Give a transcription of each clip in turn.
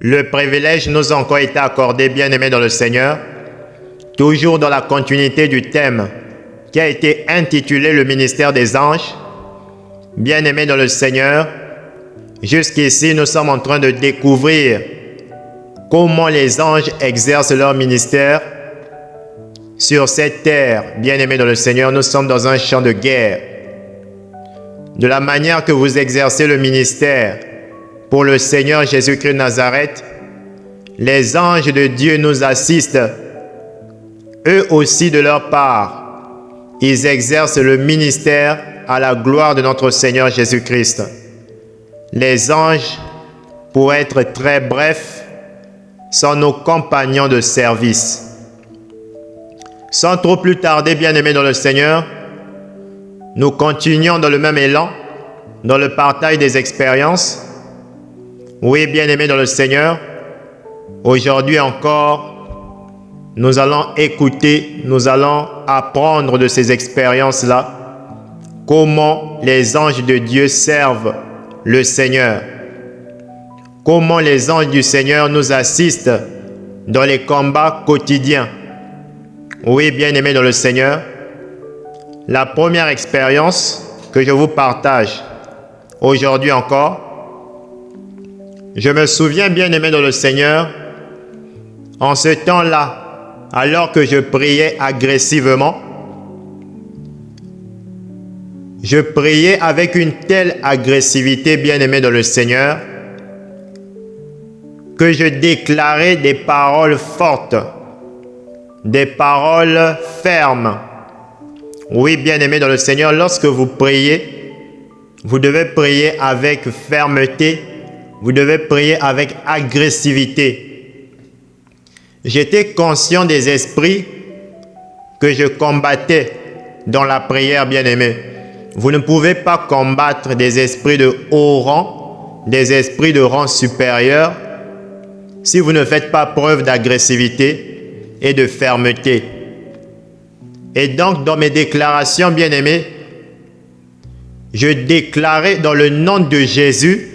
Le privilège nous a encore été accordé, bien-aimés dans le Seigneur, toujours dans la continuité du thème qui a été intitulé le ministère des anges. Bien-aimés dans le Seigneur, jusqu'ici nous sommes en train de découvrir comment les anges exercent leur ministère sur cette terre. Bien-aimés dans le Seigneur, nous sommes dans un champ de guerre. De la manière que vous exercez le ministère pour le Seigneur Jésus-Christ de Nazareth, les anges de Dieu nous assistent. Eux aussi de leur part, ils exercent le ministère à la gloire de notre Seigneur Jésus-Christ. Les anges, pour être très brefs, sont nos compagnons de service. Sans trop plus tarder, bien-aimés dans le Seigneur, nous continuons dans le même élan, dans le partage des expériences. Oui, bien-aimés dans le Seigneur, aujourd'hui encore, nous allons écouter, nous allons apprendre de ces expériences-là, comment les anges de Dieu servent le Seigneur, comment les anges du Seigneur nous assistent dans les combats quotidiens. Oui, bien-aimés dans le Seigneur, la première expérience que je vous partage aujourd'hui encore, je me souviens, bien-aimé dans le Seigneur, en ce temps-là, alors que je priais agressivement, je priais avec une telle agressivité, bien-aimé dans le Seigneur, que je déclarais des paroles fortes, des paroles fermes. Oui, bien-aimé dans le Seigneur, lorsque vous priez, vous devez prier avec fermeté. Vous devez prier avec agressivité. J'étais conscient des esprits que je combattais dans la prière, bien-aimé. Vous ne pouvez pas combattre des esprits de haut rang, des esprits de rang supérieur, si vous ne faites pas preuve d'agressivité et de fermeté. Et donc, dans mes déclarations, bien-aimés, je déclarais dans le nom de Jésus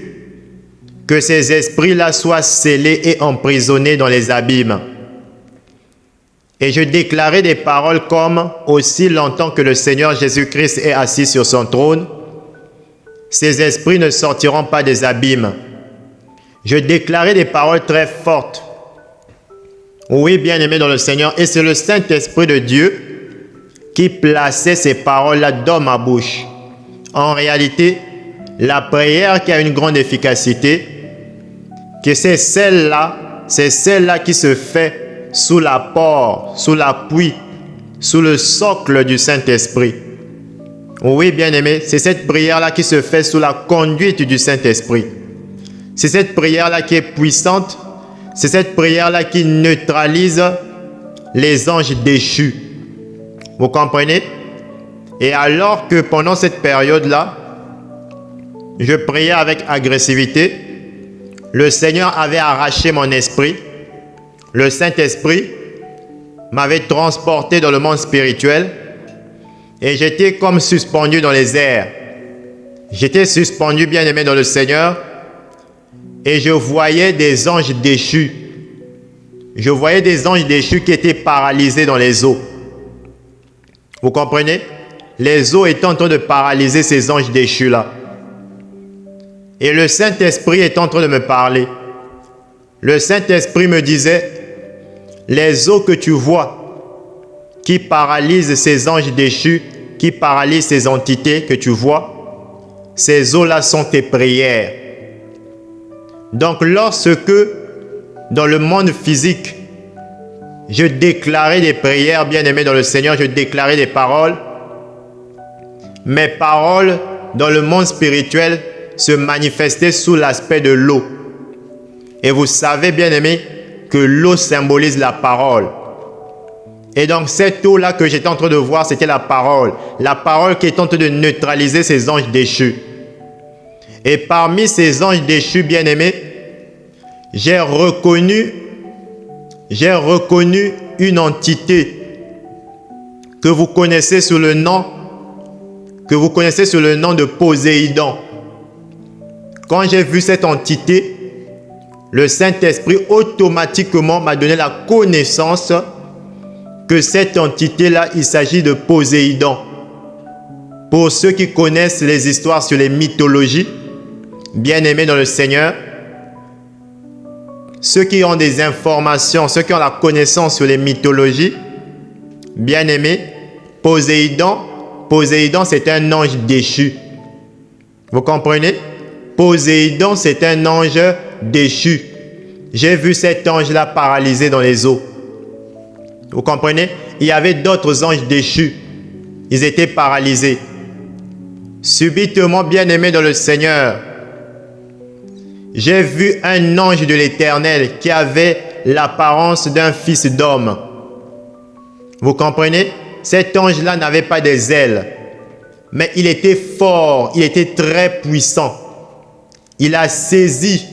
que ces esprits-là soient scellés et emprisonnés dans les abîmes. Et je déclarais des paroles comme « Aussi longtemps que le Seigneur Jésus-Christ est assis sur son trône, ces esprits ne sortiront pas des abîmes. » Je déclarais des paroles très fortes. Oui, bien-aimés dans le Seigneur, et c'est le Saint-Esprit de Dieu qui plaçait ces paroles-là dans ma bouche. En réalité, la prière qui a une grande efficacité, que c'est celle-là qui se fait sous l'apport, sous l'appui, sous le socle du Saint-Esprit. Oui, bien-aimé, c'est cette prière-là qui se fait sous la conduite du Saint-Esprit. C'est cette prière-là qui est puissante. C'est cette prière-là qui neutralise les anges déchus. Vous comprenez? Et alors que pendant cette période-là, je priais avec agressivité, le Seigneur avait arraché mon esprit. Le Saint-Esprit m'avait transporté dans le monde spirituel et j'étais comme suspendu dans les airs. J'étais suspendu, bien-aimé dans le Seigneur, et je voyais des anges déchus. Je voyais des anges déchus qui étaient paralysés dans les eaux. Vous comprenez? Les eaux étaient en train de paralyser ces anges déchus-là. Et le Saint-Esprit est en train de me parler. Le Saint-Esprit me disait, les eaux que tu vois, qui paralysent ces anges déchus, qui paralysent ces entités que tu vois, ces eaux-là sont tes prières. Donc lorsque, dans le monde physique, je déclarais des prières, bien-aimés dans le Seigneur, je déclarais des paroles, mes paroles dans le monde spirituel se manifester sous l'aspect de l'eau. Et vous savez, bien-aimés, que l'eau symbolise la parole. Et donc, cette eau-là que j'étais en train de voir, c'était la parole. La parole qui est en train de neutraliser ces anges déchus. Et parmi ces anges déchus, bien-aimés, j'ai reconnu une entité que vous connaissez sous le nom de Poséidon. Quand j'ai vu cette entité, le Saint-Esprit automatiquement m'a donné la connaissance que cette entité-là, il s'agit de Poséidon. Pour ceux qui connaissent les histoires sur les mythologies, bien-aimés dans le Seigneur, ceux qui ont des informations, ceux qui ont la connaissance sur les mythologies, bien-aimés, Poséidon, c'est un ange déchu. Vous comprenez? Poséidon, c'est un ange déchu. J'ai vu cet ange-là paralysé dans les eaux. Vous comprenez? Il y avait d'autres anges déchus. Ils étaient paralysés. Subitement, bien-aimé dans le Seigneur, j'ai vu un ange de l'Éternel qui avait l'apparence d'un fils d'homme. Vous comprenez? Cet ange-là n'avait pas des ailes, mais il était fort, il était très puissant. Il a saisi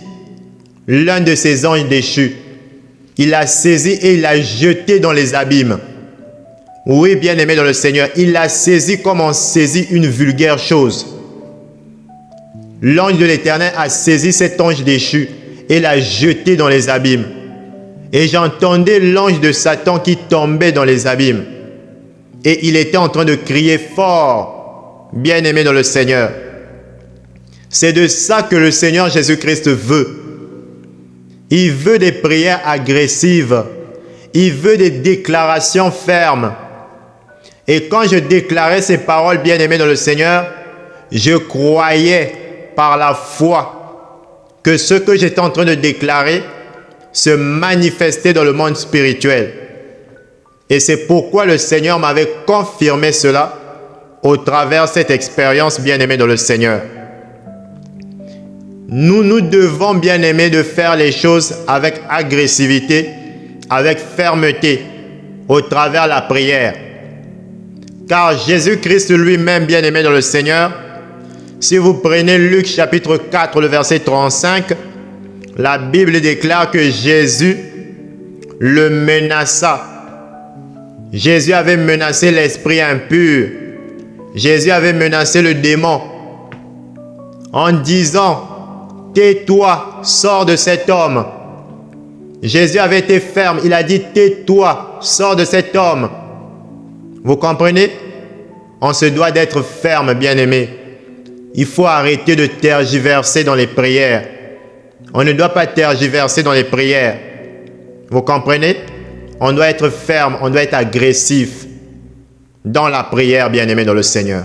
l'un de ces anges déchus. Il l'a saisi et il l'a jeté dans les abîmes. Oui, bien-aimé dans le Seigneur, il l'a saisi comme on saisit une vulgaire chose. L'ange de l'Éternel a saisi cet ange déchu et l'a jeté dans les abîmes. Et j'entendais l'ange de Satan qui tombait dans les abîmes. Et il était en train de crier fort, bien-aimé dans le Seigneur. C'est de ça que le Seigneur Jésus-Christ veut. Il veut des prières agressives. Il veut des déclarations fermes. Et quand je déclarais ces paroles, bien-aimées dans le Seigneur, je croyais par la foi que ce que j'étais en train de déclarer se manifestait dans le monde spirituel. Et c'est pourquoi le Seigneur m'avait confirmé cela au travers de cette expérience, bien-aimée dans le Seigneur. Nous devons, bien-aimés, de faire les choses avec agressivité, avec fermeté, au travers de la prière. Car Jésus-Christ lui-même, bien-aimé dans le Seigneur, si vous prenez Luc chapitre 4, le verset 35, la Bible déclare que Jésus le menaça. Jésus avait menacé l'esprit impur. Jésus avait menacé le démon en disant: tais-toi, sors de cet homme. Jésus avait été ferme. Il a dit: tais-toi, sors de cet homme. Vous comprenez? On se doit d'être ferme, bien-aimé. Il faut arrêter de tergiverser dans les prières. On ne doit pas tergiverser dans les prières. Vous comprenez? On doit être ferme, on doit être agressif dans la prière, bien-aimé dans le Seigneur.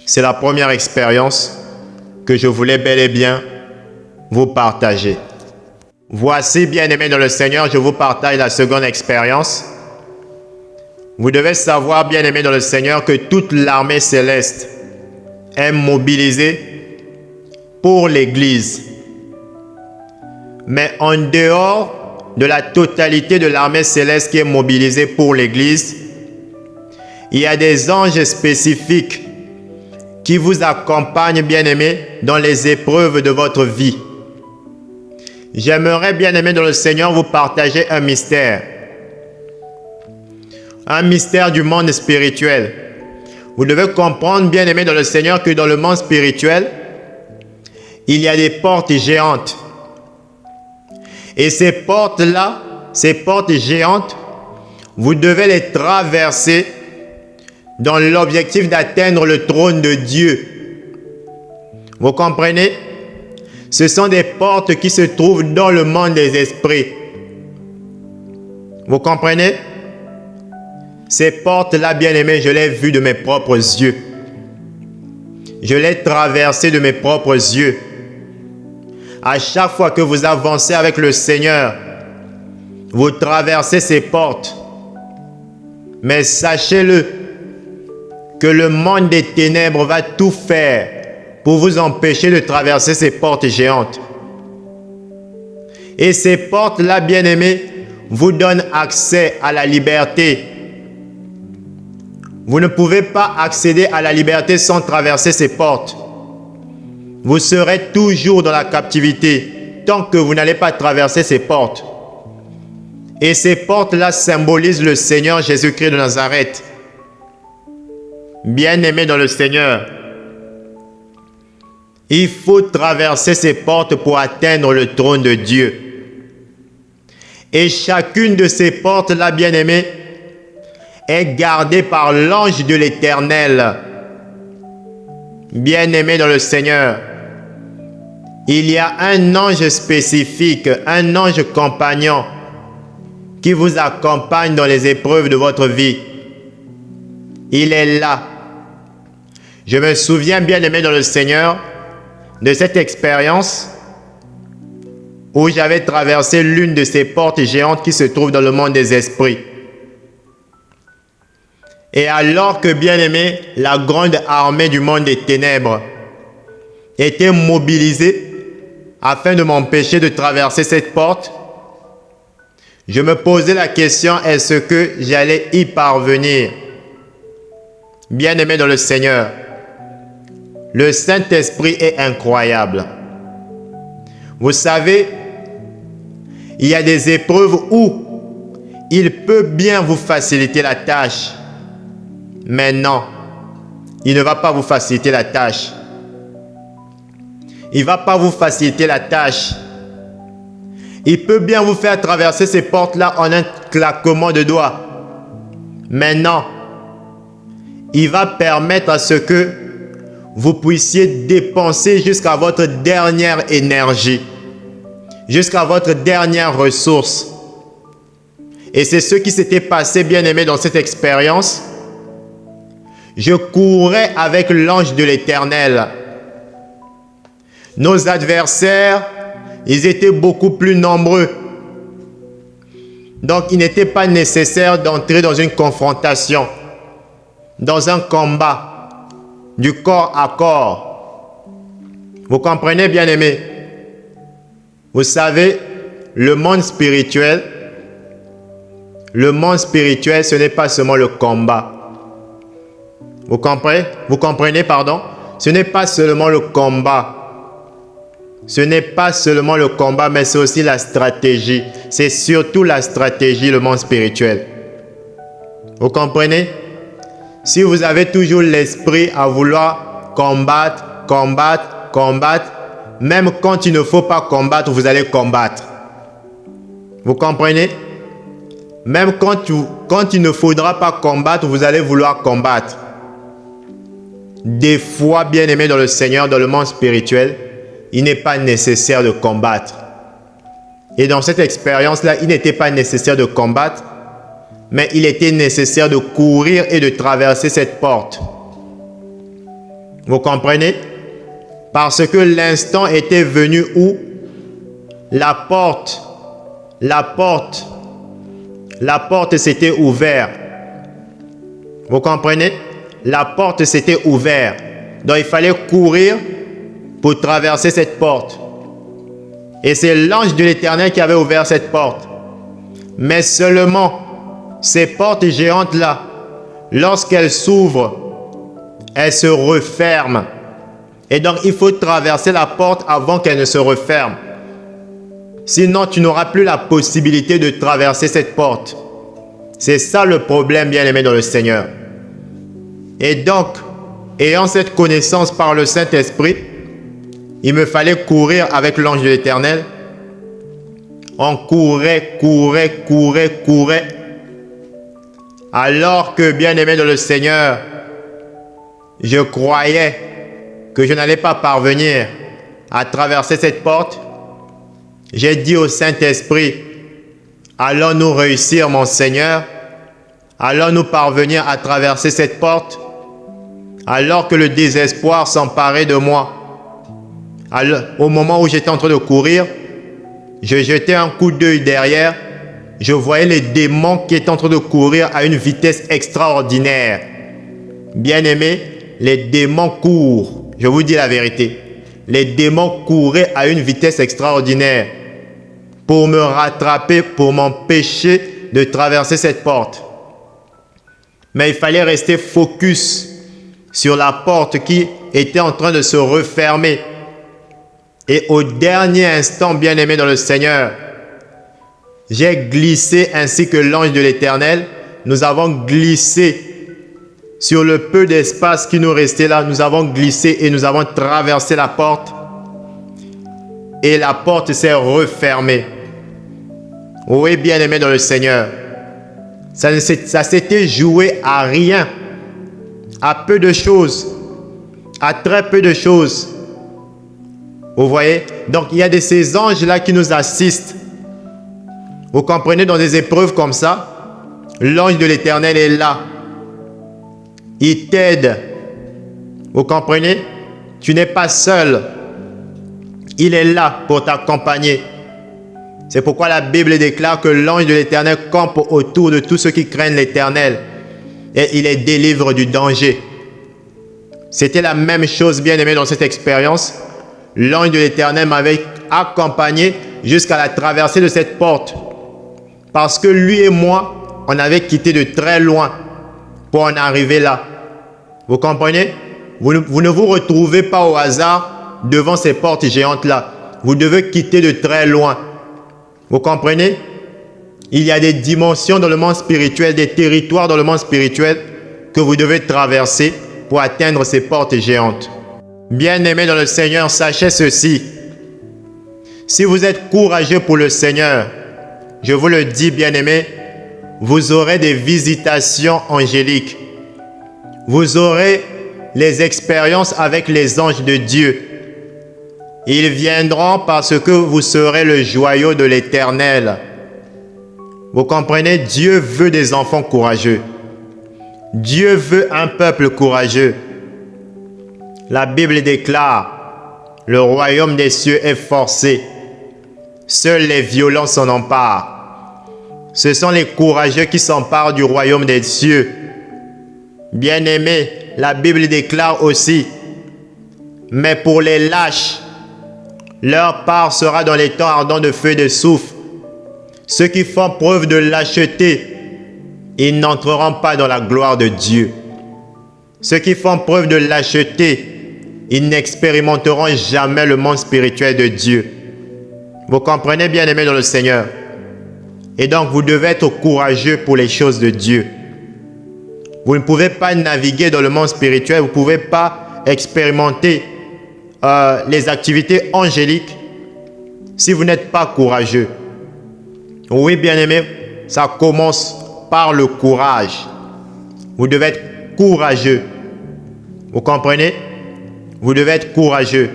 C'est la première expérience que je voulais bel et bien vous partager. Voici, bien-aimé dans le Seigneur, je vous partage la seconde expérience. Vous devez savoir, bien-aimé dans le Seigneur, que toute l'armée céleste est mobilisée pour l'Église. Mais en dehors de la totalité de l'armée céleste qui est mobilisée pour l'Église, il y a des anges spécifiques qui vous accompagnent, bien-aimés, dans les épreuves de votre vie. J'aimerais, bien-aimés dans le Seigneur, vous partager un mystère. Un mystère du monde spirituel. Vous devez comprendre, bien-aimés dans le Seigneur, que dans le monde spirituel, il y a des portes géantes. Et ces portes-là, ces portes géantes, vous devez les traverser dans l'objectif d'atteindre le trône de Dieu. Vous comprenez? Ce sont des portes qui se trouvent dans le monde des esprits. Vous comprenez? Ces portes-là, bien-aimés, je les ai vues de mes propres yeux. Je les ai traversées de mes propres yeux. À chaque fois que vous avancez avec le Seigneur, vous traversez ces portes. Mais sachez-le, que le monde des ténèbres va tout faire pour vous empêcher de traverser ces portes géantes. Et ces portes-là, bien-aimés, vous donnent accès à la liberté. Vous ne pouvez pas accéder à la liberté sans traverser ces portes. Vous serez toujours dans la captivité tant que vous n'allez pas traverser ces portes. Et ces portes-là symbolisent le Seigneur Jésus-Christ de Nazareth. Bien-aimé dans le Seigneur, Il faut traverser ces portes pour atteindre le trône de Dieu. Et chacune de ces portes-là, bien-aimés, est gardée par l'ange de l'Éternel. Bien-aimés dans le Seigneur, il y a un ange spécifique, un ange compagnon qui vous accompagne dans les épreuves de votre vie. Il est là. Je me souviens, bien-aimés dans le Seigneur, de cette expérience où j'avais traversé l'une de ces portes géantes qui se trouve dans le monde des esprits. Et alors que, bien-aimé, la grande armée du monde des ténèbres était mobilisée afin de m'empêcher de traverser cette porte, je me posais la question, est-ce que j'allais y parvenir? Bien-aimé dans le Seigneur, le Saint-Esprit est incroyable. Vous savez, il y a des épreuves où il peut bien vous faciliter la tâche. Mais non, il ne va pas vous faciliter la tâche. Il ne va pas vous faciliter la tâche. Il peut bien vous faire traverser ces portes-là en un claquement de doigts. Mais non, il va permettre à ce que vous puissiez dépenser jusqu'à votre dernière énergie, jusqu'à votre dernière ressource. Et c'est ce qui s'était passé, bien-aimé, dans cette expérience. Je courais avec l'ange de l'Éternel. Nos adversaires, ils étaient beaucoup plus nombreux. Donc, il n'était pas nécessaire d'entrer dans une confrontation, dans un combat, du corps à corps. Vous comprenez, bien-aimés? Vous savez, le monde spirituel, ce n'est pas seulement le combat. Vous comprenez? Vous comprenez, pardon? Ce n'est pas seulement le combat. Ce n'est pas seulement le combat, mais c'est aussi la stratégie. C'est surtout la stratégie, le monde spirituel. Vous comprenez? Si vous avez toujours l'esprit à vouloir combattre, même quand il ne faut pas combattre, vous allez combattre. Vous comprenez? Même quand il ne faudra pas combattre, vous allez vouloir combattre. Des fois, bien-aimés dans le Seigneur, dans le monde spirituel, il n'est pas nécessaire de combattre. Et dans cette expérience-là, il n'était pas nécessaire de combattre, mais il était nécessaire de courir et de traverser cette porte. Vous comprenez? Parce que l'instant était venu où la porte s'était ouverte. Vous comprenez? La porte s'était ouverte. Donc il fallait courir pour traverser cette porte. Et c'est l'ange de l'Éternel qui avait ouvert cette porte. Mais seulement ces portes géantes-là, lorsqu'elles s'ouvrent, elles se referment. Et donc il faut traverser la porte avant qu'elle ne se referme. Sinon, tu n'auras plus la possibilité de traverser cette porte. C'est ça le problème, bien-aimé dans le Seigneur. Et donc, ayant cette connaissance par le Saint-Esprit, il me fallait courir avec l'ange de l'Éternel. On courait. Alors que, bien-aimé dans le Seigneur, je croyais que je n'allais pas parvenir à traverser cette porte. J'ai dit au Saint-Esprit, allons-nous réussir, mon Seigneur? Allons-nous parvenir à traverser cette porte? Alors que le désespoir s'emparait de moi. Alors, au moment où j'étais en train de courir, je jetais un coup d'œil derrière. Je voyais les démons qui étaient en train de courir à une vitesse extraordinaire. Bien-aimés, les démons courent. Je vous dis la vérité. Les démons couraient à une vitesse extraordinaire pour me rattraper, pour m'empêcher de traverser cette porte. Mais il fallait rester focus sur la porte qui était en train de se refermer. Et au dernier instant, bien-aimé dans le Seigneur, j'ai glissé ainsi que l'ange de l'Éternel. Nous avons glissé Sur le peu d'espace qui nous restait là, nous avons glissé et nous avons traversé la porte. Et la porte s'est refermée. Oui, bien-aimé dans le Seigneur. Ça s'était joué à rien, à peu de choses, à très peu de choses. Vous voyez? Donc, il y a de ces anges-là qui nous assistent. Vous comprenez, dans des épreuves comme ça, l'ange de l'Éternel est là. Il t'aide. Vous comprenez? Tu n'es pas seul. Il est là pour t'accompagner. C'est pourquoi la Bible déclare que l'ange de l'Éternel campe autour de tous ceux qui craignent l'Éternel et il les délivre du danger. C'était la même chose, bien aimé, dans cette expérience. L'ange de l'Éternel m'avait accompagné jusqu'à la traversée de cette porte. Parce que lui et moi, on avait quitté de très loin pour en arriver là. Vous comprenez? Vous ne vous retrouvez pas au hasard devant ces portes géantes-là. Vous devez quitter de très loin. Vous comprenez? Il y a des dimensions dans le monde spirituel, des territoires dans le monde spirituel que vous devez traverser pour atteindre ces portes géantes. Bien-aimés dans le Seigneur, sachez ceci. Si vous êtes courageux pour le Seigneur, je vous le dis, bien-aimés, vous aurez des visitations angéliques. Vous aurez les expériences avec les anges de Dieu. Ils viendront parce que vous serez le joyau de l'Éternel. Vous comprenez? Dieu veut des enfants courageux. Dieu veut un peuple courageux. La Bible déclare, le royaume des cieux est forcé. Seuls les violents s'en emparent. Ce sont les courageux qui s'emparent du royaume des cieux. Bien-aimés, la Bible déclare aussi, mais pour les lâches, leur part sera dans les temps ardents de feu et de soufre. Ceux qui font preuve de lâcheté, ils n'entreront pas dans la gloire de Dieu. Ceux qui font preuve de lâcheté, ils n'expérimenteront jamais le monde spirituel de Dieu. Vous comprenez, bien aimé dans le Seigneur? Et donc, vous devez être courageux pour les choses de Dieu. Vous ne pouvez pas naviguer dans le monde spirituel, vous ne pouvez pas expérimenter les activités angéliques si vous n'êtes pas courageux. Oui, bien-aimé, ça commence par le courage. Vous devez être courageux. Vous comprenez? Vous devez être courageux.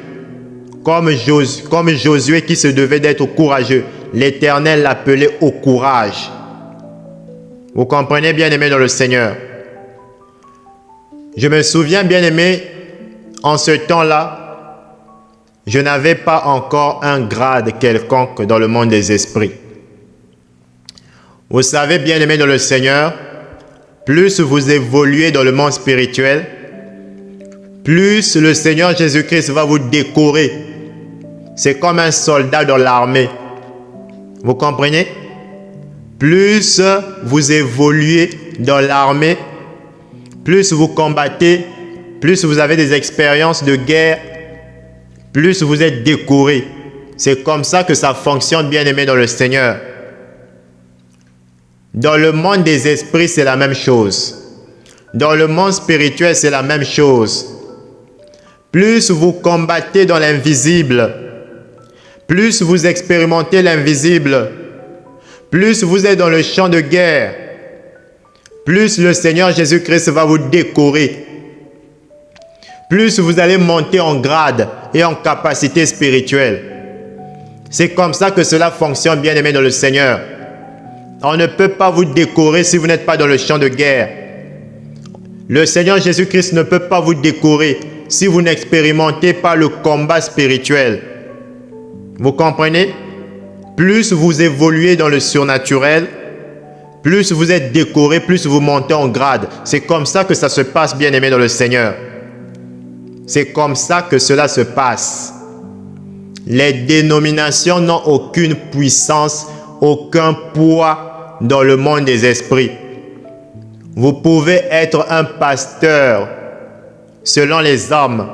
Comme Josué qui se devait d'être courageux. L'Éternel l'appelait au courage. Vous comprenez, bien-aimé dans le Seigneur? Je me souviens, bien-aimé, en ce temps-là, je n'avais pas encore un grade quelconque dans le monde des esprits. Vous savez, bien-aimé dans le Seigneur, plus vous évoluez dans le monde spirituel, plus le Seigneur Jésus-Christ va vous décorer. C'est comme un soldat dans l'armée. Vous comprenez? Plus vous évoluez dans l'armée, plus vous combattez, plus vous avez des expériences de guerre, plus vous êtes décoré. C'est comme ça que ça fonctionne, bien-aimé dans le Seigneur. Dans le monde des esprits, c'est la même chose. Dans le monde spirituel, c'est la même chose. Plus vous combattez dans l'invisible, plus vous expérimentez l'invisible, plus vous êtes dans le champ de guerre, plus le Seigneur Jésus-Christ va vous décorer. Plus vous allez monter en grade et en capacité spirituelle. C'est comme ça que cela fonctionne, bien-aimé dans le Seigneur. On ne peut pas vous décorer si vous n'êtes pas dans le champ de guerre. Le Seigneur Jésus-Christ ne peut pas vous décorer si vous n'expérimentez pas le combat spirituel. Vous comprenez? Plus vous évoluez dans le surnaturel, plus vous êtes décoré, plus vous montez en grade. C'est comme ça que ça se passe, bien-aimé dans le Seigneur. C'est comme ça que cela se passe. Les dénominations n'ont aucune puissance, aucun poids dans le monde des esprits. Vous pouvez être un pasteur selon les hommes.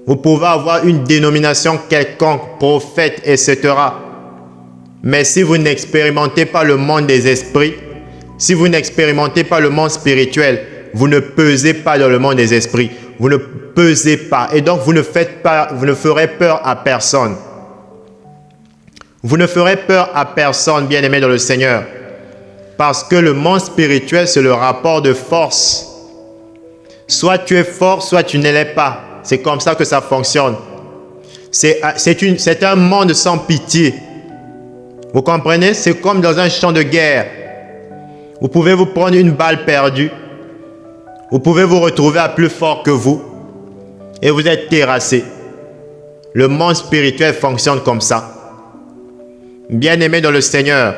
Vous pouvez avoir une dénomination quelconque, prophète, etc. Mais si vous n'expérimentez pas le monde des esprits, si vous n'expérimentez pas le monde spirituel, Vous ne pesez pas dans le monde des esprits. Vous ne pesez pas. Et donc, vous ne ferez peur à personne. Vous ne ferez peur à personne, bien-aimés dans le Seigneur. Parce que le monde spirituel, c'est le rapport de force. Soit tu es fort, soit tu ne l'es pas. C'est comme ça que ça fonctionne. C'est un monde sans pitié. Vous comprenez? C'est comme dans un champ de guerre. Vous pouvez vous prendre une balle perdue. Vous pouvez vous retrouver à plus fort que vous. Et vous êtes terrassé. Le monde spirituel fonctionne comme ça. Bien-aimés dans le Seigneur,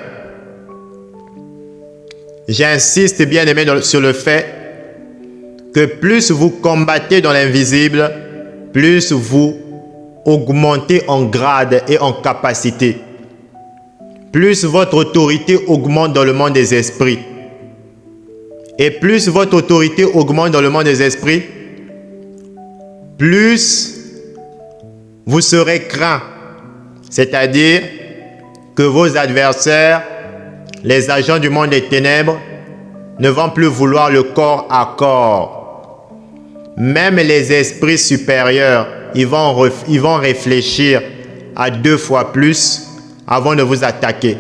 j'insiste, bien-aimés, sur le fait que plus vous combattez dans l'invisible, plus vous augmentez en grade et en capacité. Plus votre autorité augmente dans le monde des esprits. Et plus votre autorité augmente dans le monde des esprits, plus vous serez craint. C'est-à-dire que vos adversaires, les agents du monde des ténèbres, ne vont plus vouloir le corps à corps. Même les esprits supérieurs, ils vont réfléchir à 2 fois plus avant de vous attaquer.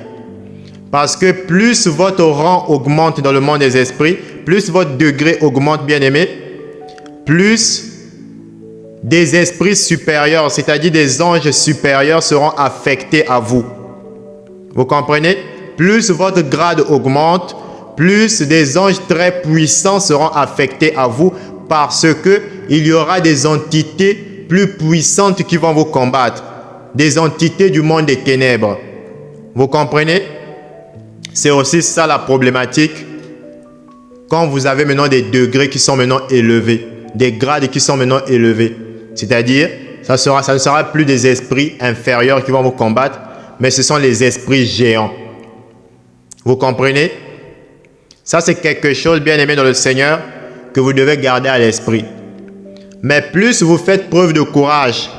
Parce que plus votre rang augmente dans le monde des esprits, plus votre degré augmente, bien-aimé, plus des esprits supérieurs, c'est-à-dire des anges supérieurs, seront affectés à vous. Vous comprenez? Plus votre grade augmente, plus des anges très puissants seront affectés à vous parce que il y aura des entités plus puissantes qui vont vous combattre. Des entités du monde des ténèbres. Vous comprenez? C'est aussi ça la problématique. Quand vous avez maintenant des degrés qui sont maintenant élevés, des grades qui sont maintenant élevés, c'est-à-dire, ça ne sera plus des esprits inférieurs qui vont vous combattre, mais ce sont les esprits géants. Vous comprenez? Ça, c'est quelque chose, bien aimé dans le Seigneur, que vous devez garder à l'esprit. Mais plus vous faites preuve de courage,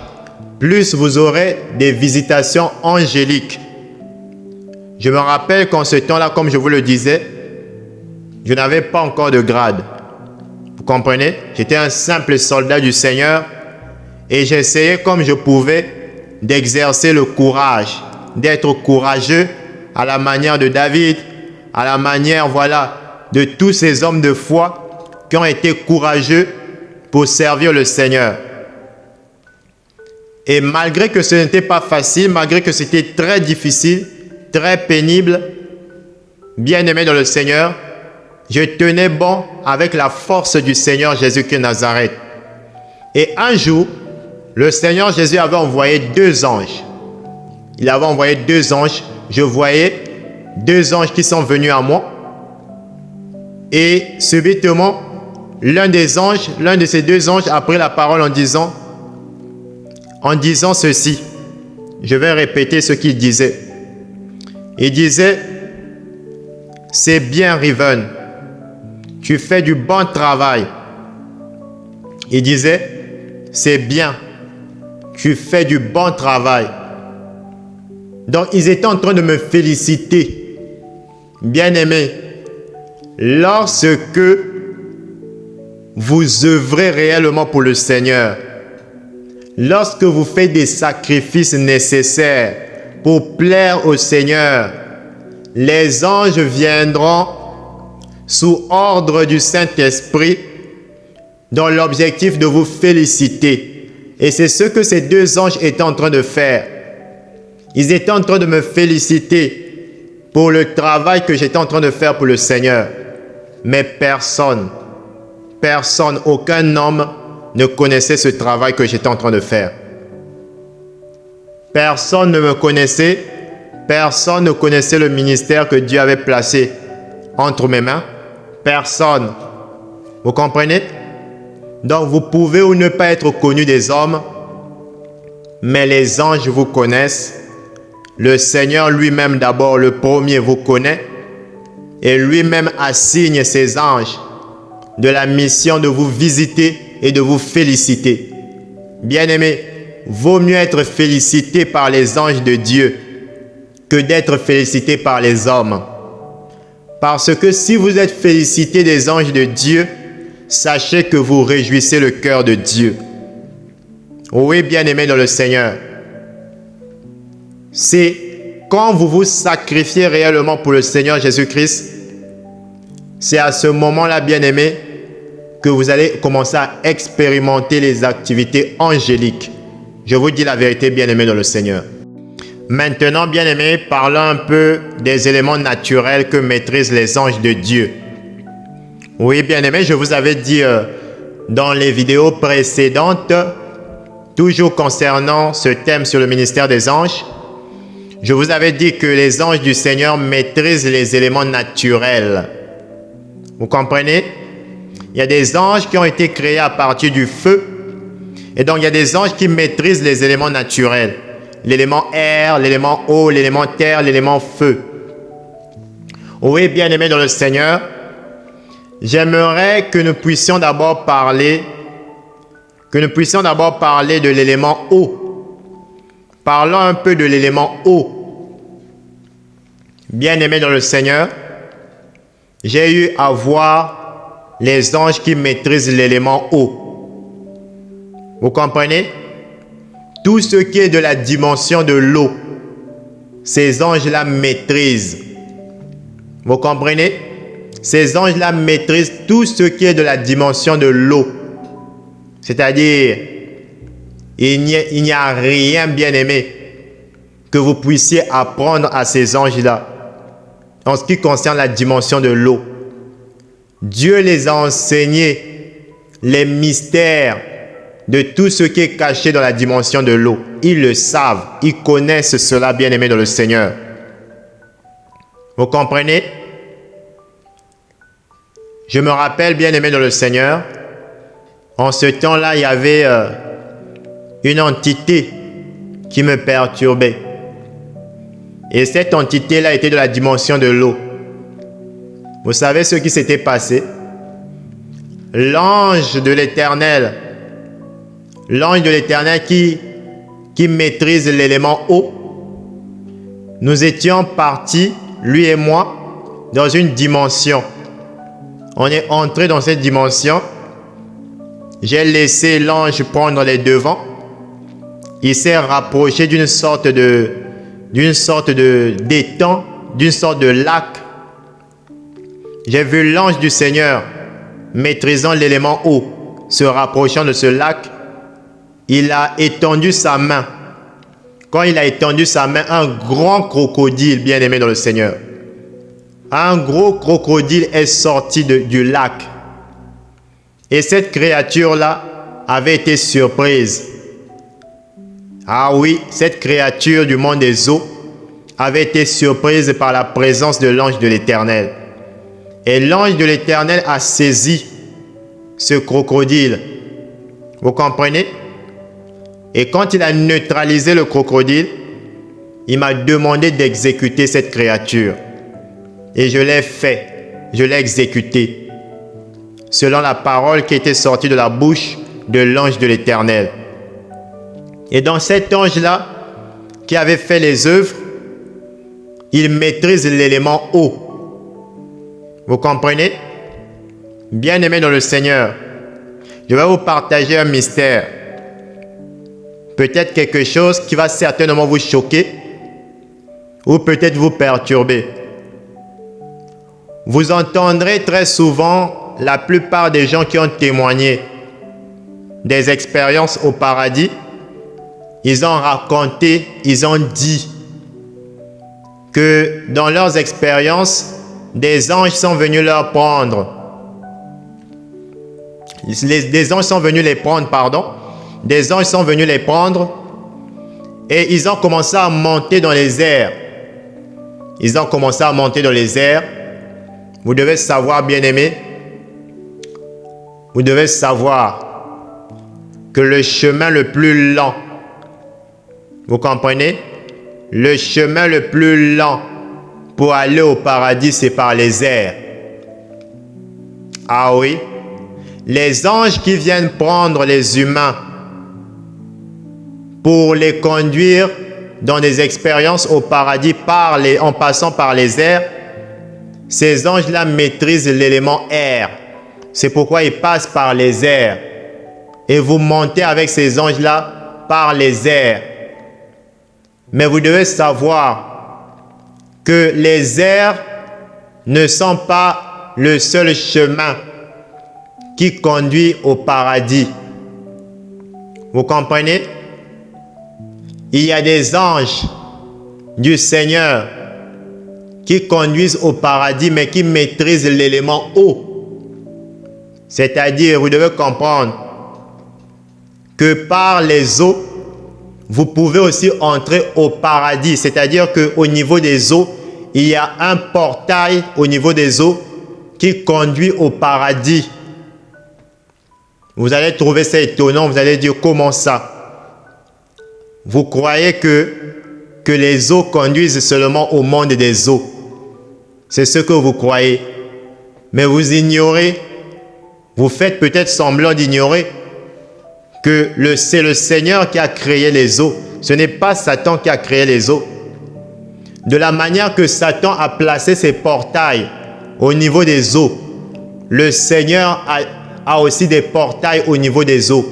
plus vous aurez des visitations angéliques. Je me rappelle qu'en ce temps-là, comme je vous le disais, je n'avais pas encore de grade. Vous comprenez? J'étais un simple soldat du Seigneur et j'essayais comme je pouvais d'exercer le courage, d'être courageux à la manière de David, à la manière, voilà, de tous ces hommes de foi qui ont été courageux pour servir le Seigneur. Et malgré que ce n'était pas facile, malgré que c'était très difficile, très pénible, bien aimé dans le Seigneur, je tenais bon avec la force du Seigneur Jésus-Christ de Nazareth. Et un jour, le Seigneur Jésus avait envoyé 2 anges. Il avait envoyé 2 anges. Je voyais 2 anges qui sont venus à moi. Et subitement, l'un de ces 2 anges a pris la parole en disant ceci. Je vais répéter ce qu'il disait. Il disait, c'est bien, Riven, tu fais du bon travail. Il disait, c'est bien, tu fais du bon travail. Donc, ils étaient en train de me féliciter. Bien-aimé, lorsque vous œuvrez réellement pour le Seigneur, lorsque vous faites des sacrifices nécessaires pour plaire au Seigneur, les anges viendront sous ordre du Saint-Esprit dans l'objectif de vous féliciter. Et c'est ce que ces 2 anges étaient en train de faire. Ils étaient en train de me féliciter pour le travail que j'étais en train de faire pour le Seigneur. Mais personne, aucun homme ne connaissait ce travail que j'étais en train de faire. Personne ne me connaissait, personne ne connaissait le ministère que Dieu avait placé entre mes mains. Personne. Vous comprenez? Donc vous pouvez ou ne pas être connu des hommes, mais les anges vous connaissent. Le Seigneur lui-même d'abord, le premier, vous connaît et lui-même assigne ses anges de la mission de vous visiter et de vous féliciter. Bien-aimés, vaut mieux être félicité par les anges de Dieu que d'être félicité par les hommes. Parce que si vous êtes félicité des anges de Dieu, sachez que vous réjouissez le cœur de Dieu. Oui, bien-aimés dans le Seigneur. C'est quand vous vous sacrifiez réellement pour le Seigneur Jésus-Christ, c'est à ce moment-là, bien-aimés, que vous allez commencer à expérimenter les activités angéliques. Je vous dis la vérité, bien-aimés dans le Seigneur. Maintenant, bien-aimés, parlons un peu des éléments naturels que maîtrisent les anges de Dieu. Oui, bien-aimés, je vous avais dit dans les vidéos précédentes, toujours concernant ce thème sur le ministère des anges, je vous avais dit que les anges du Seigneur maîtrisent les éléments naturels. Vous comprenez? Il y a des anges qui ont été créés à partir du feu. Et donc, il y a des anges qui maîtrisent les éléments naturels. L'élément air, l'élément eau, l'élément terre, l'élément feu. Oui, bien-aimés dans le Seigneur, j'aimerais que nous puissions d'abord parler de l'élément eau. Parlons un peu de l'élément eau. Bien-aimés dans le Seigneur, j'ai eu à voir les anges qui maîtrisent l'élément eau. Vous comprenez? Tout ce qui est de la dimension de l'eau, ces anges-là maîtrisent. Vous comprenez? Ces anges-là maîtrisent tout ce qui est de la dimension de l'eau. C'est-à-dire, il n'y a rien, bien-aimé, que vous puissiez apprendre à ces anges-là en ce qui concerne la dimension de l'eau. Dieu les a enseignés les mystères de tout ce qui est caché dans la dimension de l'eau. Ils le savent, ils connaissent cela, bien-aimés dans le Seigneur. Vous comprenez? Je me rappelle, bien-aimés dans le Seigneur, en ce temps-là, il y avait une entité qui me perturbait. Et cette entité-là était de la dimension de l'eau. Vous savez ce qui s'était passé? L'ange de l'Éternel qui maîtrise l'élément eau, nous étions partis, lui et moi, dans une dimension. On est entré dans cette dimension. J'ai laissé l'ange prendre les devants. Il s'est rapproché d'une sorte d'étang, d'une sorte de lac. J'ai vu l'ange du Seigneur maîtrisant l'élément eau, se rapprochant de ce lac. Il a étendu sa main. Quand il a étendu sa main, un grand crocodile, bien-aimé dans le Seigneur, un gros crocodile est sorti du lac. Et cette créature-là avait été surprise. Ah oui, cette créature du monde des eaux avait été surprise par la présence de l'ange de l'Éternel. Et l'ange de l'Éternel a saisi ce crocodile. Vous comprenez? Et quand il a neutralisé le crocodile, il m'a demandé d'exécuter cette créature. Et je l'ai fait. Je l'ai exécuté. Selon la parole qui était sortie de la bouche de l'ange de l'Éternel. Et dans cet ange-là, qui avait fait les œuvres, il maîtrise l'élément eau. Vous comprenez? Bien-aimés dans le Seigneur, je vais vous partager un mystère. Peut-être quelque chose qui va certainement vous choquer ou peut-être vous perturber. Vous entendrez très souvent la plupart des gens qui ont témoigné des expériences au paradis. Ils ont raconté, ils ont dit que dans leurs expériences, des anges sont venus leur prendre. Des anges sont venus les prendre, pardon. Des anges sont venus les prendre et ils ont commencé à monter dans les airs. Ils ont commencé à monter dans les airs. Vous devez savoir, bien-aimés, vous devez savoir que le chemin le plus lent, vous comprenez? Le chemin le plus lent pour aller au paradis, c'est par les airs. Ah oui, les anges qui viennent prendre les humains pour les conduire dans des expériences au paradis en passant par les airs, ces anges-là maîtrisent l'élément air. C'est pourquoi ils passent par les airs. Et vous montez avec ces anges-là par les airs. Mais vous devez savoir que les airs ne sont pas le seul chemin qui conduit au paradis. Vous comprenez? Il y a des anges du Seigneur qui conduisent au paradis, mais qui maîtrisent l'élément eau. C'est-à-dire, vous devez comprendre que par les eaux, vous pouvez aussi entrer au paradis. C'est-à-dire qu'au niveau des eaux, il y a un portail au niveau des eaux qui conduit au paradis. Vous allez trouver ça étonnant, vous allez dire comment ça? Vous croyez que les eaux conduisent seulement au monde des eaux. C'est ce que vous croyez. Mais vous ignorez, vous faites peut-être semblant d'ignorer que c'est le Seigneur qui a créé les eaux. Ce n'est pas Satan qui a créé les eaux. De la manière que Satan a placé ses portails au niveau des eaux, le Seigneur a aussi des portails au niveau des eaux.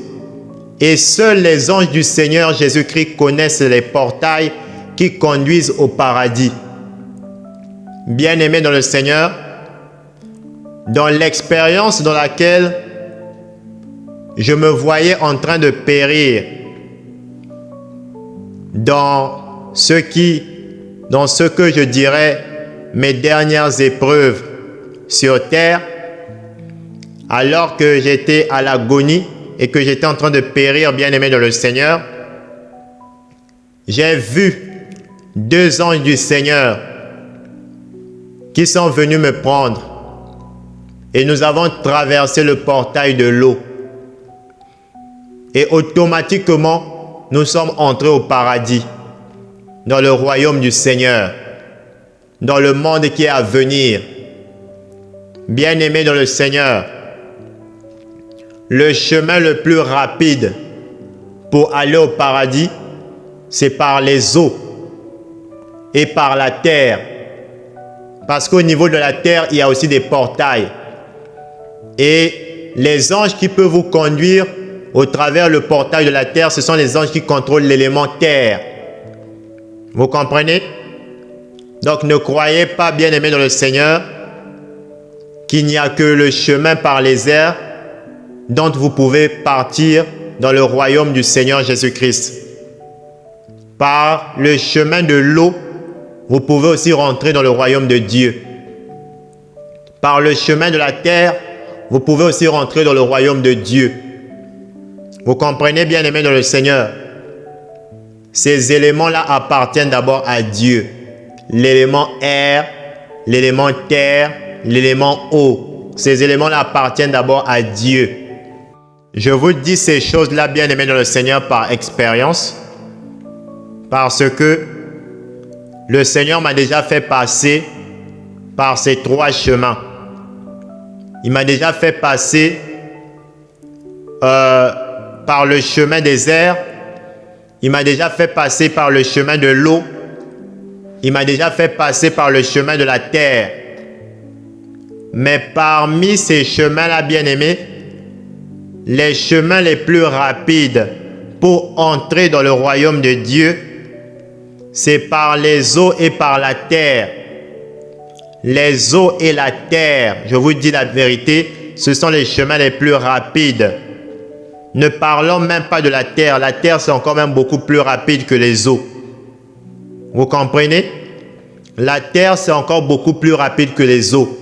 Et seuls les anges du Seigneur Jésus-Christ connaissent les portails qui conduisent au paradis. Bien-aimés dans le Seigneur, dans l'expérience dans laquelle je me voyais en train de périr, dans ce que je dirais mes dernières épreuves sur terre, alors que j'étais à l'agonie et que j'étais en train de périr, bien-aimé dans le Seigneur, j'ai vu 2 anges du Seigneur qui sont venus me prendre et nous avons traversé le portail de l'eau. Et automatiquement, nous sommes entrés au paradis, dans le royaume du Seigneur, dans le monde qui est à venir. Bien-aimés dans le Seigneur, le chemin le plus rapide pour aller au paradis, c'est par les eaux et par la terre. Parce qu'au niveau de la terre, il y a aussi des portails. Et les anges qui peuvent vous conduire au travers le portail de la terre, ce sont les anges qui contrôlent l'élément terre. Vous comprenez? Donc ne croyez pas, bien-aimés dans le Seigneur, qu'il n'y a que le chemin par les airs dont vous pouvez partir dans le royaume du Seigneur Jésus-Christ. Par le chemin de l'eau, vous pouvez aussi rentrer dans le royaume de Dieu. Par le chemin de la terre, vous pouvez aussi rentrer dans le royaume de Dieu. Vous comprenez, bien-aimés dans le Seigneur? Ces éléments-là appartiennent d'abord à Dieu. L'élément air, l'élément terre, l'élément eau. Ces éléments-là appartiennent d'abord à Dieu. Je vous dis ces choses-là, bien-aimés dans le Seigneur, par expérience. Parce que le Seigneur m'a déjà fait passer par ces 3 chemins. Il m'a déjà fait passer par le chemin des airs. Il m'a déjà fait passer par le chemin de l'eau. Il m'a déjà fait passer par le chemin de la terre. Mais parmi ces chemins-là, bien-aimés, les chemins les plus rapides pour entrer dans le royaume de Dieu, c'est par les eaux et par la terre. Les eaux et la terre, je vous dis la vérité, ce sont les chemins les plus rapides. Ne parlons même pas de la terre. La terre, c'est encore même beaucoup plus rapide que les eaux. Vous comprenez? La terre, c'est encore beaucoup plus rapide que les eaux.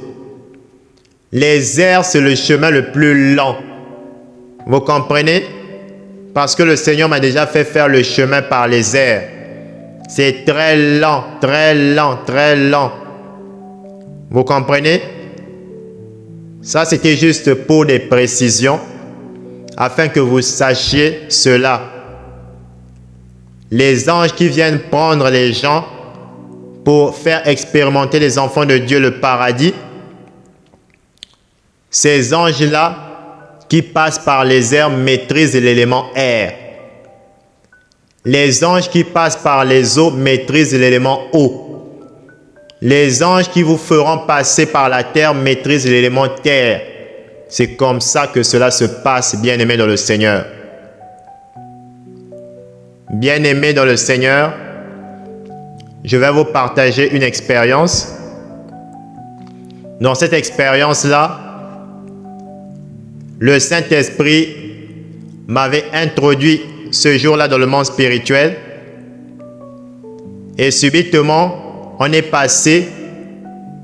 Les airs, c'est le chemin le plus lent. Vous comprenez? Parce que le Seigneur m'a déjà fait faire le chemin par les airs. C'est très lent, très lent, très lent. Vous comprenez? Ça, c'était juste pour des précisions, afin que vous sachiez cela. Les anges qui viennent prendre les gens pour faire expérimenter les enfants de Dieu le paradis, ces anges-là qui passent par les airs maîtrisent l'élément air. Les anges qui passent par les eaux maîtrisent l'élément eau. Les anges qui vous feront passer par la terre maîtrisent l'élément terre. C'est comme ça que cela se passe, bien-aimés dans le Seigneur. Bien-aimés dans le Seigneur, je vais vous partager une expérience. Dans cette expérience-là, le Saint-Esprit m'avait introduit ce jour-là dans le monde spirituel. Et subitement, on est passé,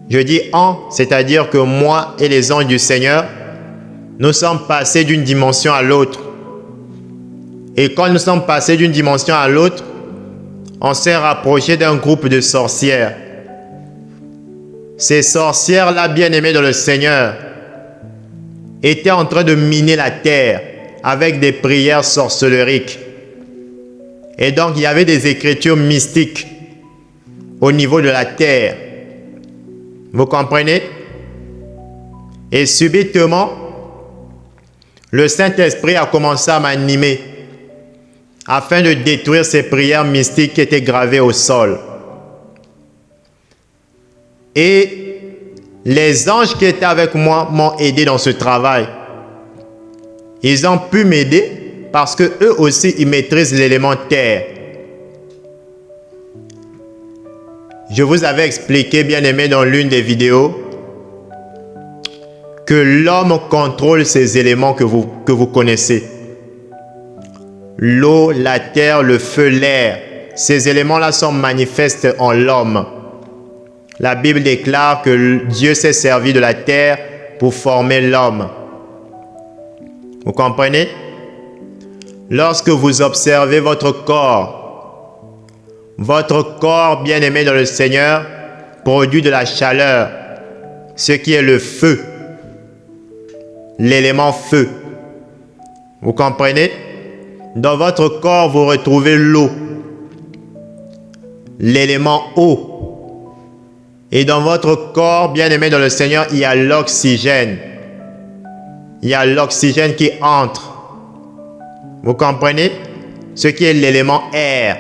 je dis « c'est-à-dire que moi et les anges du Seigneur, nous sommes passés d'une dimension à l'autre. Et quand nous sommes passés d'une dimension à l'autre, on s'est rapproché d'un groupe de sorcières. Ces sorcières-là, bien-aimées dans le Seigneur, étaient en train de miner la terre avec des prières sorcelleriques. Et donc, il y avait des écritures mystiques au niveau de la terre. Vous comprenez? Et subitement, le Saint-Esprit a commencé à m'animer afin de détruire ces prières mystiques qui étaient gravées au sol. Et les anges qui étaient avec moi m'ont aidé dans ce travail. Ils ont pu m'aider parce que eux aussi, ils maîtrisent l'élément terre. Je vous avais expliqué, bien aimé, dans l'une des vidéos, que l'homme contrôle ces éléments que vous connaissez. L'eau, la terre, le feu, l'air. Ces éléments-là sont manifestes en l'homme. La Bible déclare que Dieu s'est servi de la terre pour former l'homme. Vous comprenez? Lorsque vous observez votre corps, bien-aimé dans le Seigneur, produit de la chaleur, ce qui est le feu, l'élément feu. Vous comprenez? Dans votre corps, vous retrouvez l'eau, l'élément eau. Et dans votre corps, bien-aimé dans le Seigneur, il y a l'oxygène. Il y a l'oxygène qui entre. Vous comprenez? Ce qui est l'élément air.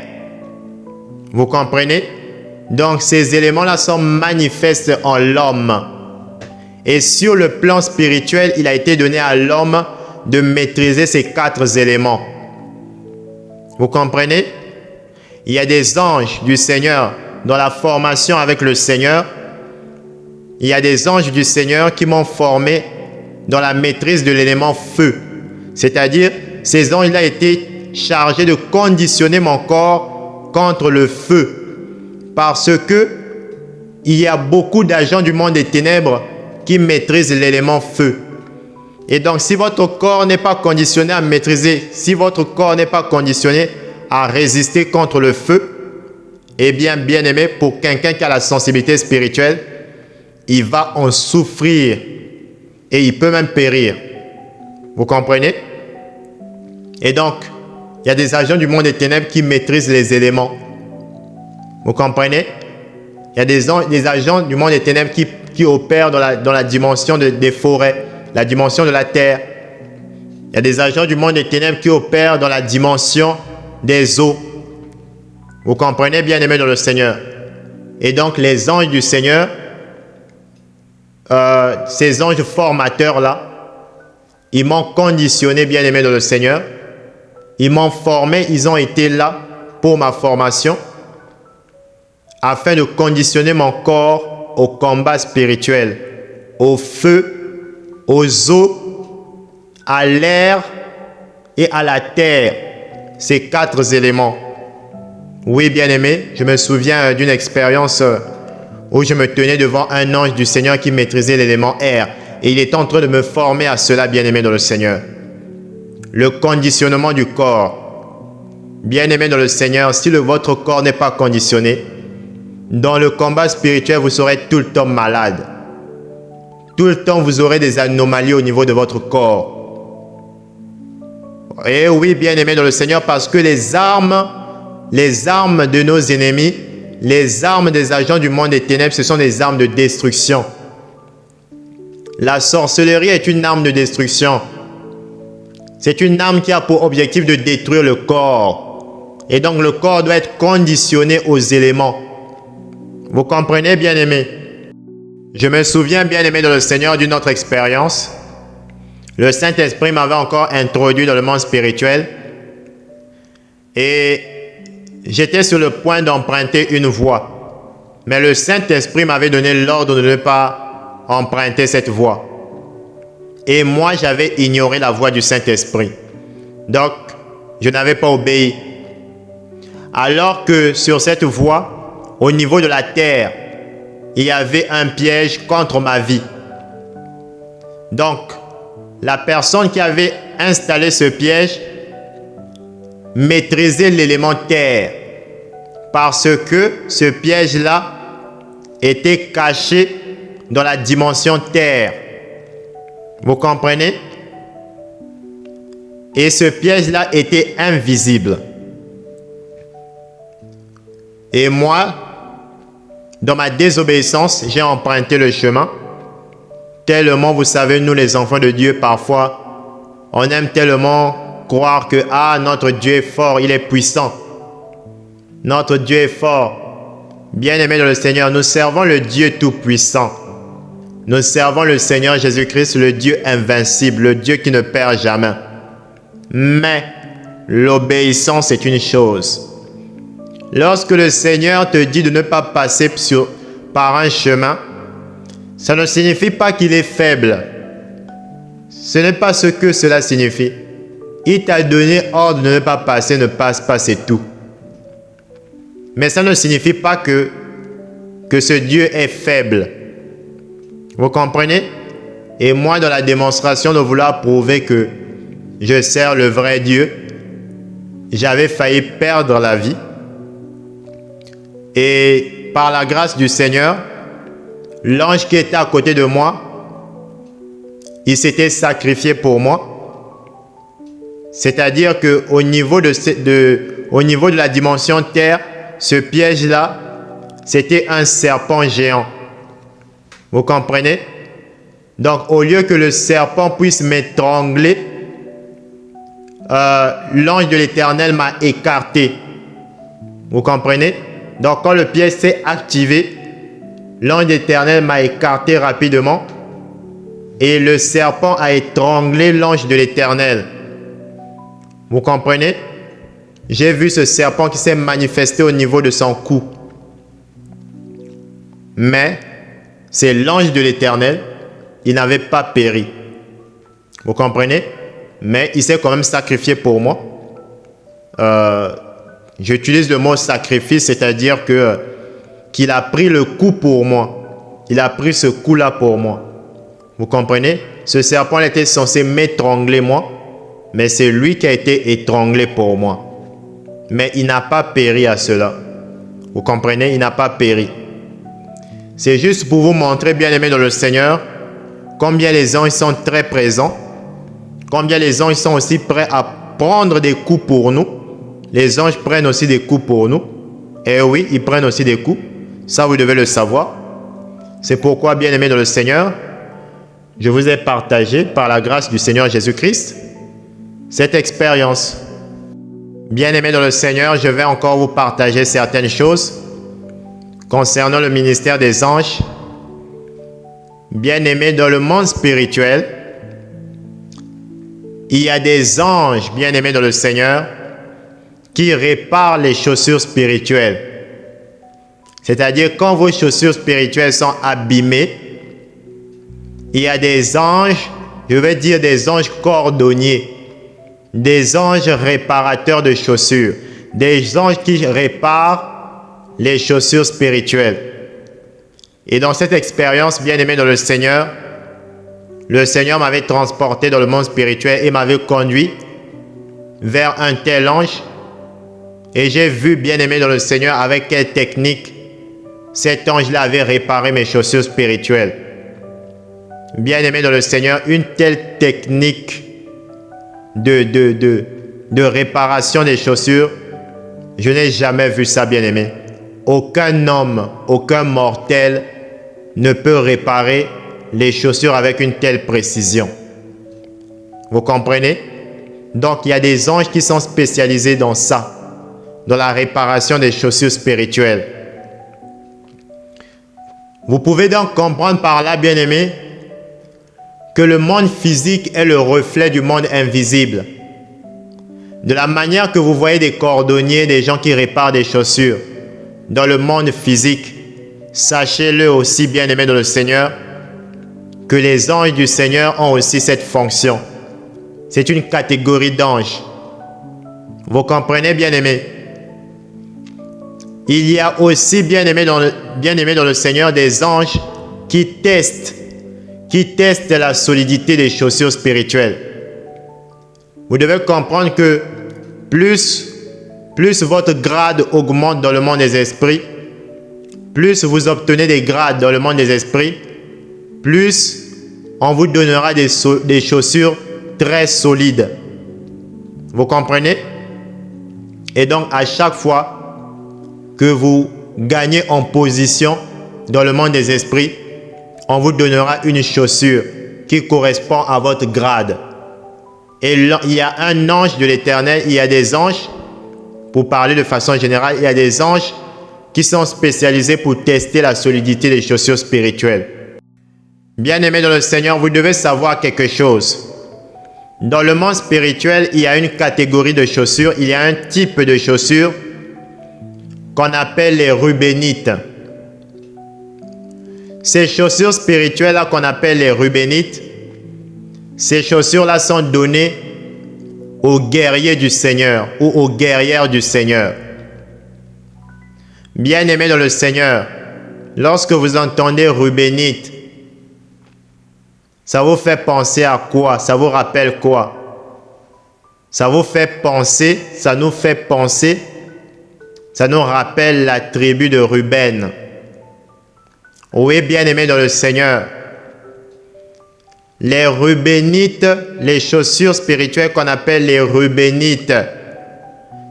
Vous comprenez? Donc, ces éléments-là sont manifestes en l'homme. Et sur le plan spirituel, il a été donné à l'homme de maîtriser ces 4 éléments. Vous comprenez? Il y a des anges du Seigneur dans la formation avec le Seigneur. Il y a des anges du Seigneur qui m'ont formé dans la maîtrise de l'élément feu. C'est-à-dire, ces anges-là étaient chargés de conditionner mon corps contre le feu. Parce que il y a beaucoup d'agents du monde des ténèbres qui maîtrisent l'élément feu. Et donc, si votre corps n'est pas conditionné à maîtriser, si votre corps n'est pas conditionné à résister contre le feu, eh bien, bien-aimé, pour quelqu'un qui a la sensibilité spirituelle, il va en souffrir et il peut même périr. Vous comprenez? Et donc, il y a des agents du monde des ténèbres qui maîtrisent les éléments. Vous comprenez? Il y a des agents du monde des ténèbres qui opèrent dans la dimension des forêts, la dimension de la terre. Il y a des agents du monde des ténèbres qui opèrent dans la dimension des eaux. Vous comprenez, bien-aimés dans le Seigneur? Et donc, les anges du Seigneur, ces anges formateurs-là, ils m'ont conditionné, bien-aimés dans le Seigneur. Ils m'ont formé, ils ont été là pour ma formation afin de conditionner mon corps au combat spirituel, au feu, aux eaux, à l'air et à la terre. Ces 4 éléments. Oui, bien-aimé, je me souviens d'une expérience où je me tenais devant un ange du Seigneur qui maîtrisait l'élément air. Et il est en train de me former à cela, bien-aimé dans le Seigneur. Le conditionnement du corps. Bien-aimé dans le Seigneur, si votre corps n'est pas conditionné, dans le combat spirituel, vous serez tout le temps malade. Tout le temps, vous aurez des anomalies au niveau de votre corps. Et oui, bien-aimé dans le Seigneur, parce que les armes de nos ennemis, les armes des agents du monde des ténèbres, ce sont des armes de destruction. La sorcellerie est une arme de destruction. C'est une arme qui a pour objectif de détruire le corps. Et donc le corps doit être conditionné aux éléments. Vous comprenez, bien-aimé? Je me souviens, bien-aimé dans le Seigneur, d'une autre expérience. Le Saint-Esprit m'avait encore introduit dans le monde spirituel et j'étais sur le point d'emprunter une voie. Mais le Saint-Esprit m'avait donné l'ordre de ne pas emprunter cette voie. Et moi, j'avais ignoré la voie du Saint-Esprit. Donc, je n'avais pas obéi. Alors que sur cette voie, au niveau de la terre, il y avait un piège contre ma vie. Donc, la personne qui avait installé ce piège maîtrisait l'élément terre parce que ce piège-là était caché dans la dimension terre. Vous comprenez? Et ce piège-là était invisible. Et moi, dans ma désobéissance, j'ai emprunté le chemin. Tellement, vous savez, nous les enfants de Dieu, parfois, on aime tellement croire que notre Dieu est fort, il est puissant. Notre Dieu est fort. Bien-aimés dans le Seigneur, nous servons le Dieu tout-puissant. Nous servons le Seigneur Jésus-Christ, le Dieu invincible, le Dieu qui ne perd jamais. Mais l'obéissance est une chose. Lorsque le Seigneur te dit de ne pas passer par un chemin, ça ne signifie pas qu'il est faible. Ce n'est pas ce que cela signifie. Il t'a donné ordre de ne pas passer, ne passe pas, c'est tout. Mais ça ne signifie pas que ce Dieu est faible. Vous comprenez? Et moi, dans la démonstration de vouloir prouver que je sers le vrai Dieu, j'avais failli perdre la vie. Et par la grâce du Seigneur, l'ange qui était à côté de moi, il s'était sacrifié pour moi. C'est-à-dire qu'au niveau de la dimension terre, ce piège-là, c'était un serpent géant. Vous comprenez? Donc, au lieu que le serpent puisse m'étrangler, l'ange de l'Éternel m'a écarté. Vous comprenez? Donc, quand le piège s'est activé, l'ange de l'Éternel m'a écarté rapidement et le serpent a étranglé l'ange de l'Éternel. Vous comprenez? J'ai vu ce serpent qui s'est manifesté au niveau de son cou. Mais c'est l'ange de l'Éternel, il n'avait pas péri. Vous comprenez? Mais il s'est quand même sacrifié pour moi. J'utilise le mot sacrifice, c'est-à-dire qu'il a pris le coup pour moi. Il a pris ce coup-là pour moi. Vous comprenez? Ce serpent était censé m'étrangler moi, mais c'est lui qui a été étranglé pour moi. Mais il n'a pas péri à cela. Vous comprenez? Il n'a pas péri. C'est juste pour vous montrer, bien-aimés dans le Seigneur, combien les anges sont très présents, combien les anges sont aussi prêts à prendre des coups pour nous. Les anges prennent aussi des coups pour nous. Et oui, ils prennent aussi des coups. Ça, vous devez le savoir. C'est pourquoi, bien-aimés dans le Seigneur, je vous ai partagé, par la grâce du Seigneur Jésus-Christ, cette expérience. Bien-aimés dans le Seigneur, je vais encore vous partager certaines choses concernant le ministère des anges. Bien-aimés, dans le monde spirituel, il y a des anges, bien-aimés dans le Seigneur, qui réparent les chaussures spirituelles. C'est-à-dire, quand vos chaussures spirituelles sont abîmées, il y a des anges, je vais dire des anges cordonniers, des anges réparateurs de chaussures, des anges qui réparent les chaussures spirituelles. Et dans cette expérience, bien-aimé dans le Seigneur m'avait transporté dans le monde spirituel et m'avait conduit vers un tel ange. Et j'ai vu, bien-aimé dans le Seigneur, avec quelle technique cet ange-là avait réparé mes chaussures spirituelles. Bien-aimé dans le Seigneur, une telle technique de réparation des chaussures, je n'ai jamais vu ça, bien-aimé. Aucun homme, aucun mortel ne peut réparer les chaussures avec une telle précision. Vous comprenez? Donc, il y a des anges qui sont spécialisés dans ça, dans la réparation des chaussures spirituelles. Vous pouvez donc comprendre par là, bien-aimés, que le monde physique est le reflet du monde invisible. De la manière que vous voyez des cordonniers, des gens qui réparent des chaussures dans le monde physique, sachez-le aussi, bien-aimés dans le Seigneur, que les anges du Seigneur ont aussi cette fonction. C'est une catégorie d'anges. Vous comprenez, bien-aimés? Il y a aussi, bien-aimés dans le Seigneur, des anges qui testent la solidité des chaussures spirituelles. Vous devez comprendre que plus votre grade augmente dans le monde des esprits, plus vous obtenez des grades dans le monde des esprits, plus on vous donnera des chaussures très solides. Vous comprenez? Et donc, à chaque fois que vous gagnez en position dans le monde des esprits, on vous donnera une chaussure qui correspond à votre grade. Et il y a un ange de l'Éternel, il y a des anges, pour parler de façon générale, il y a des anges qui sont spécialisés pour tester la solidité des chaussures spirituelles. Bien-aimés dans le Seigneur, vous devez savoir quelque chose. Dans le monde spirituel, il y a une catégorie de chaussures, il y a un type de chaussures qu'on appelle les rubénites. Ces chaussures spirituelles-là qu'on appelle les rubénites, ces chaussures-là sont données aux guerriers du Seigneur ou aux guerrières du Seigneur. Bien-aimés dans le Seigneur, lorsque vous entendez rubénite, ça vous fait penser à quoi? Ça vous rappelle quoi? Ça vous fait penser, ça nous fait penser, ça nous rappelle la tribu de Ruben. Oui, bien-aimés dans le Seigneur, les rubénites, les chaussures spirituelles qu'on appelle les rubénites,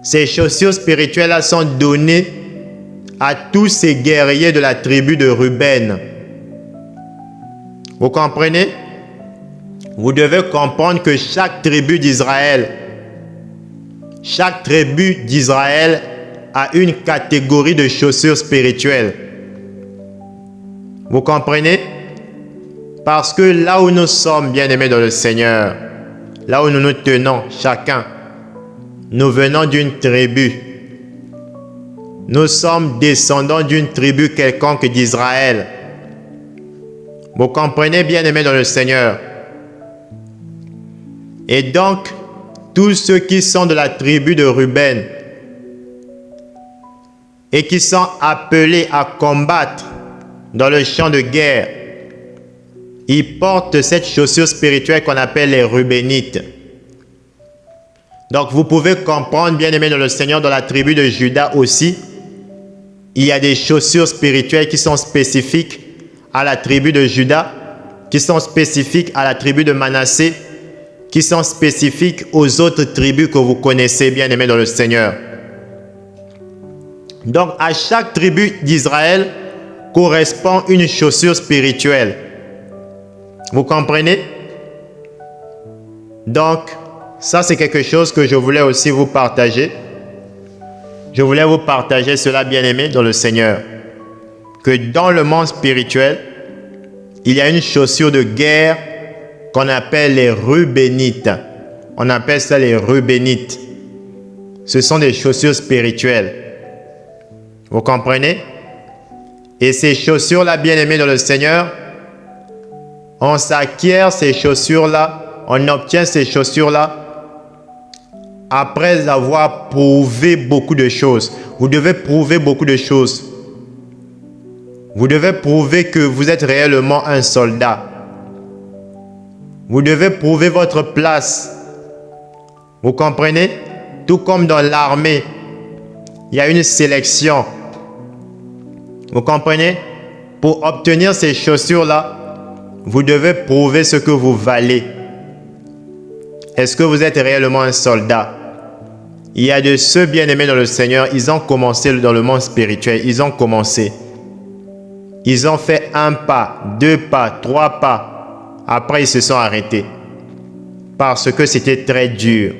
ces chaussures spirituelles-là sont données à tous ces guerriers de la tribu de Ruben. Vous comprenez? Vous devez comprendre que chaque tribu d'Israël a une catégorie de chaussures spirituelles. Vous comprenez? Parce que là où nous sommes, bien-aimés dans le Seigneur, là où nous nous tenons chacun, nous venons d'une tribu. Nous sommes descendants d'une tribu quelconque d'Israël. Vous comprenez, bien-aimés dans le Seigneur? Et donc, tous ceux qui sont de la tribu de Ruben et qui sont appelés à combattre dans le champ de guerre, ils portent cette chaussure spirituelle qu'on appelle les rubénites. Donc, vous pouvez comprendre, bien-aimés dans le Seigneur, dans la tribu de Juda aussi, il y a des chaussures spirituelles qui sont spécifiques à la tribu de Juda, qui sont spécifiques à la tribu de Manassé, qui sont spécifiques aux autres tribus que vous connaissez, bien-aimés dans le Seigneur. Donc, à chaque tribu d'Israël correspond une chaussure spirituelle. Vous comprenez? Donc, ça c'est quelque chose que je voulais aussi vous partager. Je voulais vous partager cela, bien-aimés dans le Seigneur. Que dans le monde spirituel, il y a une chaussure de guerre qu'on appelle les rubénites. On appelle ça les rubénites. Ce sont des chaussures spirituelles. Vous comprenez? Et ces chaussures-là, bien-aimés dans le Seigneur, on s'acquiert ces chaussures-là, on obtient ces chaussures-là après avoir prouvé beaucoup de choses. Vous devez prouver beaucoup de choses. Vous devez prouver que vous êtes réellement un soldat. Vous devez prouver votre place. Vous comprenez? Tout comme dans l'armée, il y a une sélection. Vous comprenez? Pour obtenir ces chaussures-là, vous devez prouver ce que vous valez. Est-ce que vous êtes réellement un soldat? Il y a de ceux bien-aimés dans le Seigneur, ils ont commencé dans le monde spirituel. Ils ont commencé. Ils ont fait 1 pas, 2 pas, 3 pas. Après, ils se sont arrêtés. Parce que c'était très dur.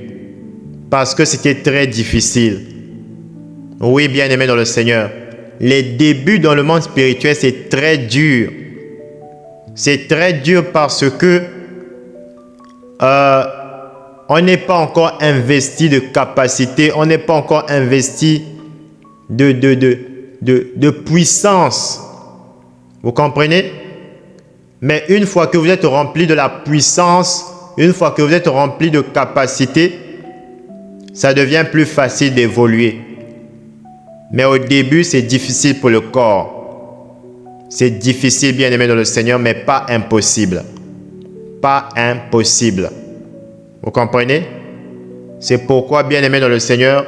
Parce que c'était très difficile. Oui, bien-aimés dans le Seigneur. Les débuts dans le monde spirituel, c'est très dur. C'est très dur parce que on n'est pas encore investi de capacité, on n'est pas encore investi de puissance. Vous comprenez? Mais une fois que vous êtes rempli de la puissance, une fois que vous êtes rempli de capacité, ça devient plus facile d'évoluer. Mais au début, c'est difficile pour le corps. C'est difficile, bien aimé dans le Seigneur, mais pas impossible. Pas impossible. Vous comprenez? C'est pourquoi, bien aimé dans le Seigneur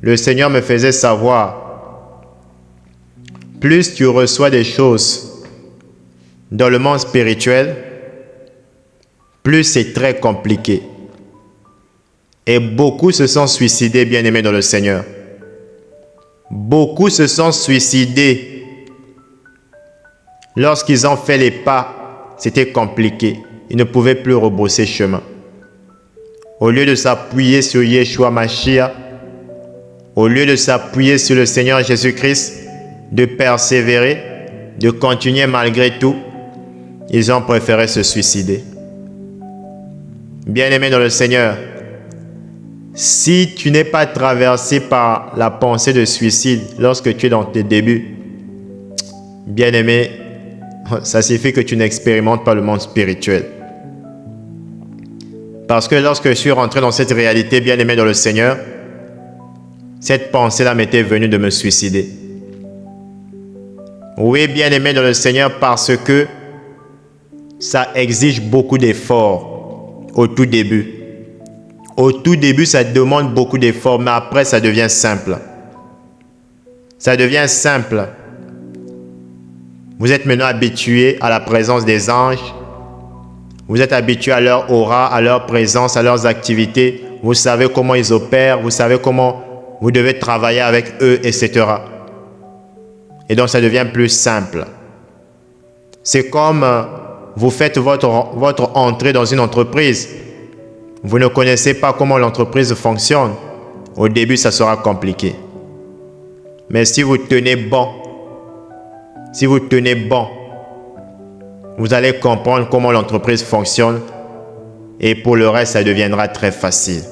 me faisait savoir, plus tu reçois des choses dans le monde spirituel, plus c'est très compliqué. Et beaucoup se sont suicidés, bien aimés dans le Seigneur. Beaucoup se sont suicidés. Lorsqu'ils ont fait les pas, c'était compliqué. Ils ne pouvaient plus rebrousser chemin. Au lieu de s'appuyer sur Yeshua Mashiach, au lieu de s'appuyer sur le Seigneur Jésus-Christ, de persévérer, de continuer malgré tout, ils ont préféré se suicider. Bien-aimé dans le Seigneur, si tu n'es pas traversé par la pensée de suicide lorsque tu es dans tes débuts, bien-aimé, ça signifie que tu n'expérimentes pas le monde spirituel. Parce que lorsque je suis rentré dans cette réalité, bien-aimé dans le Seigneur, cette pensée-là m'était venue de me suicider. Oui, bien-aimé dans le Seigneur, parce que ça exige beaucoup d'efforts au tout début. Au tout début, ça demande beaucoup d'efforts, mais après, ça devient simple. Ça devient simple. Vous êtes maintenant habitué à la présence des anges. Vous êtes habitué à leur aura, à leur présence, à leurs activités. Vous savez comment ils opèrent, vous savez comment vous devez travailler avec eux, etc. Et donc, ça devient plus simple. C'est comme vous faites votre entrée dans une entreprise. Vous ne connaissez pas comment l'entreprise fonctionne. Au début, ça sera compliqué. Mais si vous tenez bon, vous allez comprendre comment l'entreprise fonctionne et pour le reste, ça deviendra très facile.